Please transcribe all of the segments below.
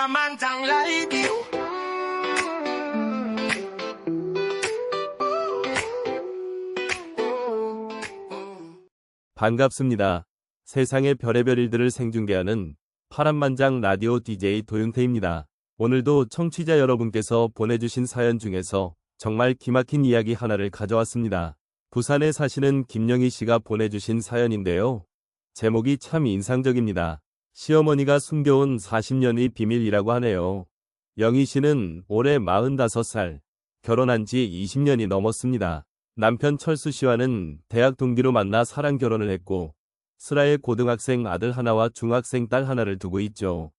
파란만장 라디오. 반갑습니다. 세상의 별의별 일들을 생중계하는 파란만장 라디오 DJ 도윤태입니다. 오늘도 청취자 여러분께서 보내주신 사연 중에서 정말 기막힌 이야기 하나를 가져왔습니다. 부산에 사시는 김영희 씨가 보내주신 사연인데요. 제목이 참 인상적입니다. 시어머니가 숨겨온 40년의 비밀이라고 하네요. 영희 씨는 올해 45살, 결혼한 지 20년이 넘었습니다. 남편 철수 씨와는 대학 동기로 만나 사랑 결혼을 했고 슬하에 고등학생 아들 하나와 중학생 딸 하나를 두고 있죠.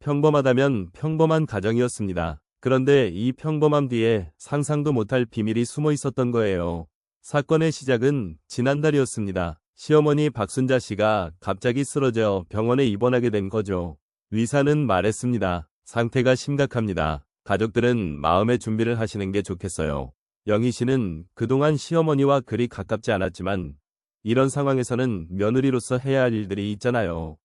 평범하다면 평범한 가정이었습니다. 그런데 이 평범함 뒤에 상상도 못할 비밀이 숨어 있었던 거예요. 사건의 시작은 지난달이었습니다. 시어머니 박순자 씨가 갑자기 쓰러져 병원에 입원하게 된 거죠. 의사는 말했습니다. 상태가 심각합니다. 가족들은 마음의 준비를 하시는 게 좋겠어요. 영희 씨는 그동안 시어머니와 그리 가깝지 않았지만 이런 상황에서는 며느리로서 해야 할 일들이 있잖아요.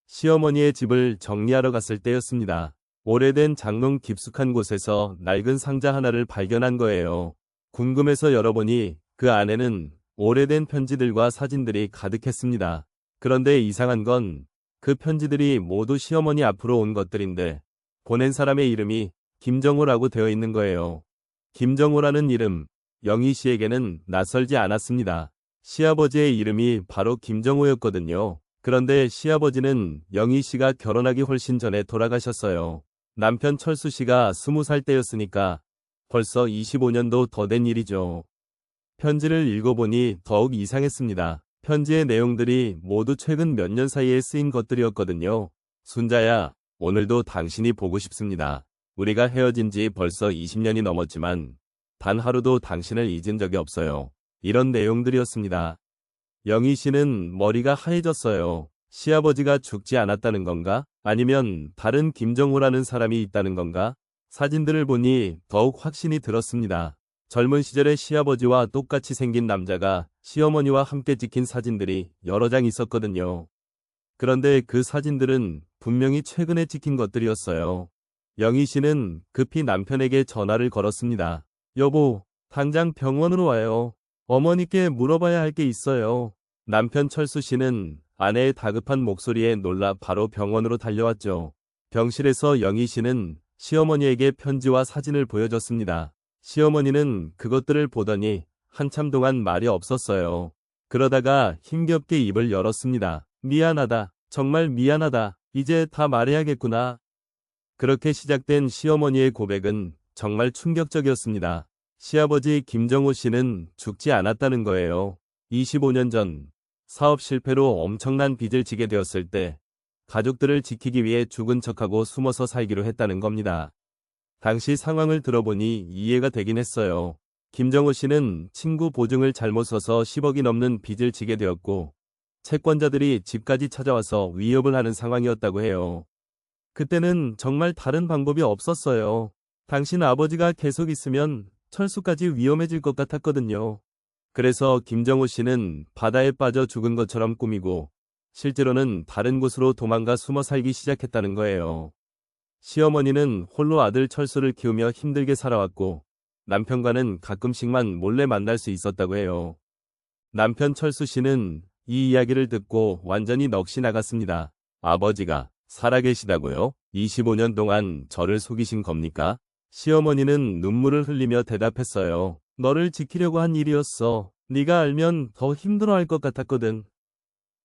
시어머니의 집을 정리하러 갔을 때였습니다. 오래된 장롱 깊숙한 곳에서 낡은 상자 하나를 발견한 거예요. 궁금해서 열어보니 그 안에는 오래된 편지들과 사진들이 가득했습니다. 그런데 이상한 건 그 편지들이 모두 시어머니 앞으로 온 것들인데 보낸 사람의 이름이 김정호라고 되어 있는 거예요. 김정호라는 이름, 영희 씨에게는 낯설지 않았습니다. 시아버지의 이름이 바로 김정호였거든요. 그런데 시아버지는 영희 씨가 결혼하기 훨씬 전에 돌아가셨어요. 남편 철수 씨가 20살 때였으니까 벌써 25년도 더 된 일이죠. 편지를 읽어보니 더욱 이상했습니다. 편지의 내용들이 모두 최근 몇 년 사이에 쓰인 것들이었거든요. 순자야, 오늘도 당신이 보고 싶습니다. 우리가 헤어진 지 벌써 20년이 넘었지만 단 하루도 당신을 잊은 적이 없어요. 이런 내용들이었습니다. 영희 씨는 머리가 하얘졌어요. 시아버지가 죽지 않았다는 건가? 아니면 다른 김정호라는 사람이 있다는 건가? 사진들을 보니 더욱 확신이 들었습니다. 젊은 시절의 시아버지와 똑같이 생긴 남자가 시어머니와 함께 찍힌 사진들이 여러 장 있었거든요. 그런데 그 사진들은 분명히 최근에 찍힌 것들이었어요. 영희 씨는 급히 남편에게 전화를 걸었습니다. 여보, 당장 병원으로 와요. 어머니께 물어봐야 할 게 있어요. 남편 철수 씨는 아내의 다급한 목소리에 놀라 바로 병원으로 달려왔죠. 병실에서 영희 씨는 시어머니에게 편지와 사진을 보여줬습니다. 시어머니는 그것들을 보더니 한참 동안 말이 없었어요. 그러다가 힘겹게 입을 열었습니다. 미안하다. 정말 미안하다. 이제 다 말해야겠구나. 그렇게 시작된 시어머니의 고백은 정말 충격적이었습니다. 시아버지 김정호 씨는 죽지 않았다는 거예요. 25년 전 사업 실패로 엄청난 빚을 지게 되었을 때 가족들을 지키기 위해 죽은 척하고 숨어서 살기로 했다는 겁니다. 당시 상황을 들어보니 이해가 되긴 했어요. 김정호 씨는 친구 보증을 잘못 써서 10억이 넘는 빚을 지게 되었고 채권자들이 집까지 찾아와서 위협을 하는 상황이었다고 해요. 그때는 정말 다른 방법이 없었어요. 당신 아버지가 계속 있으면 철수까지 위험해질 것 같았거든요. 그래서 김정호 씨는 바다에 빠져 죽은 것처럼 꾸미고 실제로는 다른 곳으로 도망가 숨어 살기 시작했다는 거예요. 시어머니는 홀로 아들 철수를 키우며 힘들게 살아왔고 남편과는 가끔씩만 몰래 만날 수 있었다고 해요. 남편 철수 씨는 이 이야기를 듣고 완전히 넋이 나갔습니다. 아버지가 살아계시다고요? 25년 동안 저를 속이신 겁니까? 시어머니는 눈물을 흘리며 대답했어요. 너를 지키려고 한 일이었어. 네가 알면 더 힘들어할 것 같았거든.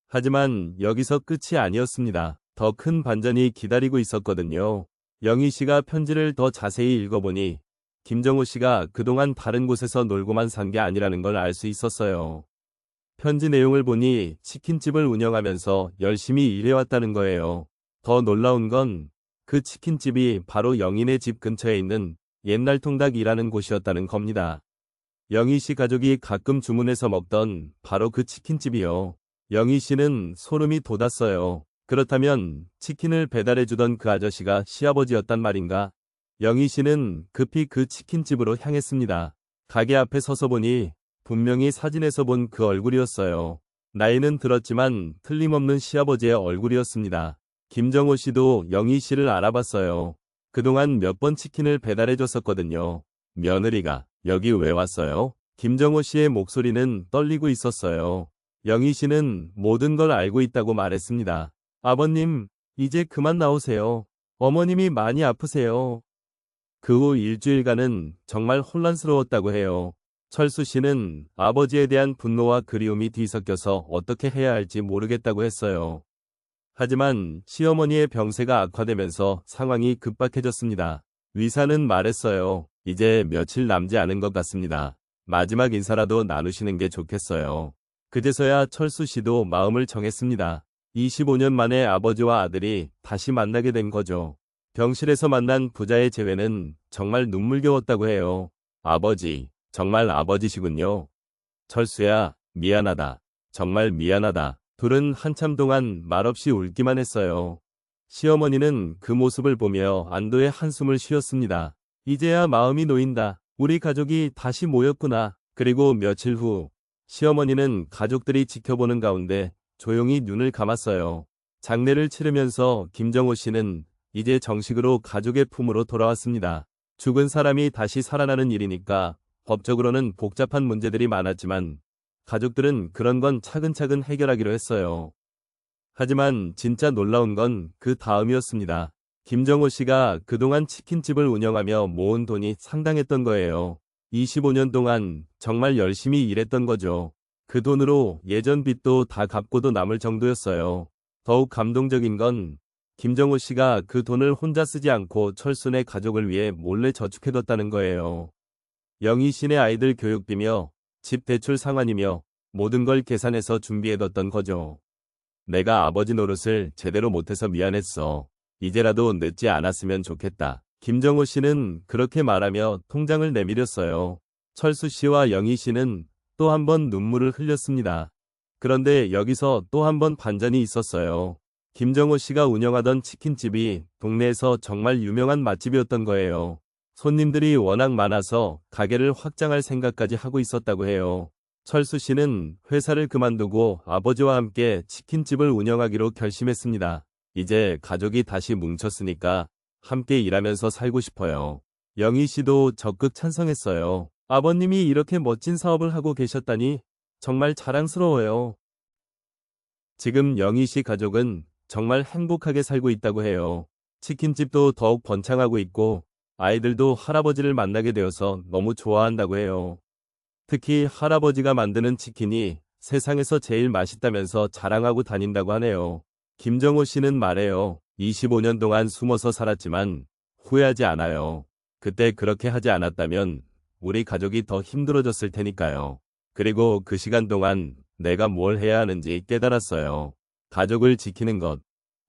하지만 여기서 끝이 아니었습니다. 더 큰 반전이 기다리고 있었거든요. 영희 씨가 편지를 더 자세히 읽어보니 김정호 씨가 그동안 다른 곳에서 놀고만 산 게 아니라는 걸 알 수 있었어요. 편지 내용을 보니 치킨집을 운영하면서 열심히 일해왔다는 거예요. 더 놀라운 건 그 치킨집이 바로 영희네 집 근처에 있는 옛날 통닭이라는 곳이었다는 겁니다. 영희 씨 가족이 가끔 주문해서 먹던 바로 그 치킨집이요. 영희 씨는 소름이 돋았어요. 그렇다면 치킨을 배달해주던 그 아저씨가 시아버지였단 말인가? 영희 씨는 급히 그 치킨집으로 향했습니다. 가게 앞에 서서 보니 분명히 사진에서 본 그 얼굴이었어요. 나이는 들었지만 틀림없는 시아버지의 얼굴이었습니다. 김정호 씨도 영희 씨를 알아봤어요. 그동안 몇 번 치킨을 배달해 줬었거든요. 며느리가 여기 왜 왔어요? 김정호 씨의 목소리는 떨리고 있었어요. 영희 씨는 모든 걸 알고 있다고 말했습니다. 아버님, 이제 그만 나오세요. 어머님이 많이 아프세요. 그 후 일주일간은 정말 혼란스러웠다고 해요. 철수 씨는 아버지에 대한 분노와 그리움이 뒤섞여서 어떻게 해야 할지 모르겠다고 했어요. 하지만 시어머니의 병세가 악화되면서 상황이 급박해졌습니다. 의사는 말했어요. 이제 며칠 남지 않은 것 같습니다. 마지막 인사라도 나누시는 게 좋겠어요. 그제서야 철수 씨도 마음을 정했습니다. 25년 만에 아버지와 아들이 다시 만나게 된 거죠. 병실에서 만난 부자의 재회는 정말 눈물겨웠다고 해요. 아버지, 정말 아버지시군요. 철수야, 미안하다. 정말 미안하다. 둘은 한참 동안 말없이 울기만 했어요. 시어머니는 그 모습을 보며 안도의 한숨을 쉬었습니다. 이제야 마음이 놓인다. 우리 가족이 다시 모였구나. 그리고 며칠 후 시어머니는 가족들이 지켜보는 가운데 조용히 눈을 감았어요. 장례를 치르면서 김정호 씨는 이제 정식으로 가족의 품으로 돌아왔습니다. 죽은 사람이 다시 살아나는 일이니까 법적으로는 복잡한 문제들이 많았지만 가족들은 그런 건 차근차근 해결하기로 했어요. 하지만 진짜 놀라운 건 그 다음이었습니다. 김정호 씨가 그동안 치킨집을 운영하며 모은 돈이 상당했던 거예요. 25년 동안 정말 열심히 일했던 거죠. 그 돈으로 예전 빚도 다 갚고도 남을 정도였어요. 더욱 감동적인 건 김정호 씨가 그 돈을 혼자 쓰지 않고 철순의 가족을 위해 몰래 저축해뒀다는 거예요. 영희 씨네 아이들 교육비며 집 대출 상환이며 모든 걸 계산해서 준비해뒀던 거죠. 내가 아버지 노릇을 제대로 못해서 미안했어. 이제라도 늦지 않았으면 좋겠다. 김정호 씨는 그렇게 말하며 통장을 내밀었어요. 철수 씨와 영희 씨는 또 한 번 눈물을 흘렸습니다. 그런데 여기서 또 한 번 반전이 있었어요. 김정호 씨가 운영하던 치킨집이 동네에서 정말 유명한 맛집이었던 거예요. 손님들이 워낙 많아서 가게를 확장할 생각까지 하고 있었다고 해요. 철수 씨는 회사를 그만두고 아버지와 함께 치킨집을 운영하기로 결심했습니다. 이제 가족이 다시 뭉쳤으니까 함께 일하면서 살고 싶어요. 영희 씨도 적극 찬성했어요. 아버님이 이렇게 멋진 사업을 하고 계셨다니 정말 자랑스러워요. 지금 영희 씨 가족은 정말 행복하게 살고 있다고 해요. 치킨집도 더욱 번창하고 있고 아이들도 할아버지를 만나게 되어서 너무 좋아한다고 해요. 특히 할아버지가 만드는 치킨이 세상에서 제일 맛있다면서 자랑하고 다닌다고 하네요. 김정호 씨는 말해요. 25년 동안 숨어서 살았지만 후회하지 않아요. 그때 그렇게 하지 않았다면 우리 가족이 더 힘들어졌을 테니까요. 그리고 그 시간 동안 내가 뭘 해야 하는지 깨달았어요. 가족을 지키는 것.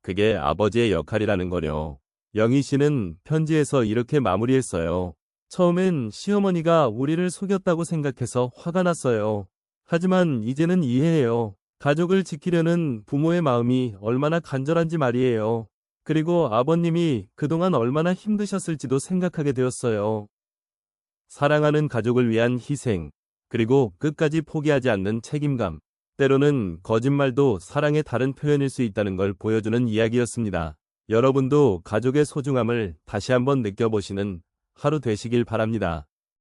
그게 아버지의 역할이라는 거요. 영희 씨는 편지에서 이렇게 마무리했어요. 처음엔 시어머니가 우리를 속였다고 생각해서 화가 났어요. 하지만 이제는 이해해요. 가족을 지키려는 부모의 마음이 얼마나 간절한지 말이에요. 그리고 아버님이 그동안 얼마나 힘드셨을지도 생각하게 되었어요. 사랑하는 가족을 위한 희생, 그리고 끝까지 포기하지 않는 책임감. 때로는 거짓말도 사랑의 다른 표현일 수 있다는 걸 보여주는 이야기였습니다. 여러분도 가족의 소중함을 다시 한번 느껴보시는 하루 되시길 바랍니다.